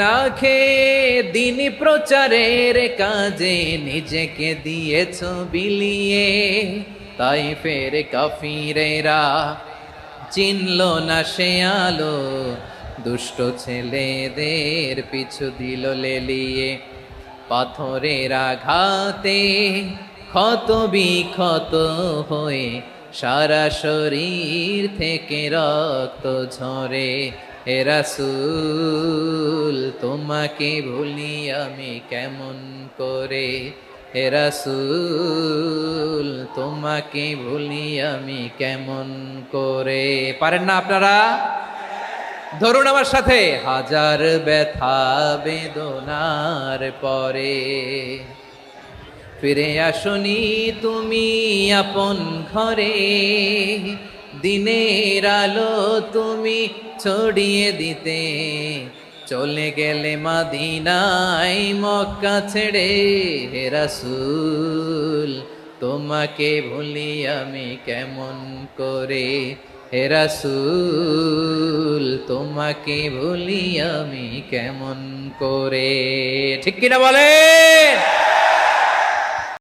না খেয়ে দিন প্রচারের কাজে নিজেকে দিয়েছ বিলিয়ে, তাই ফের কাফিরেরা চিনল না সে আলো, দুষ্ট ছেলেদের পিছু দিল লেলিয়ে। পাথরের আঘাতে ক্ষত বিক্ষত হয়ে সারা শরীর থেকে রক্ত ঝরে। হে রাসূল তোমাকে ভুলি আমি কেমন করে, হে রাসূল তোমাকে ভুলি আমি কেমন করে। পারেন না আপনারা? ধরুন আমার সাথে, হাজার ব্যথা বেদনার পরে ফিরে আসনি তুমি আপন ঘরে, দিনের আলো তুমি ছড়িয়ে দিতে, চলে গেলে মদিনায় মক্কা ছেড়ে। হে রাসূল তোমাকে ভুলি আমি কেমন করে, হে রাসূল তোমাকে ভুলি আমি কেমন করে। ঠিক কিনা বলেন?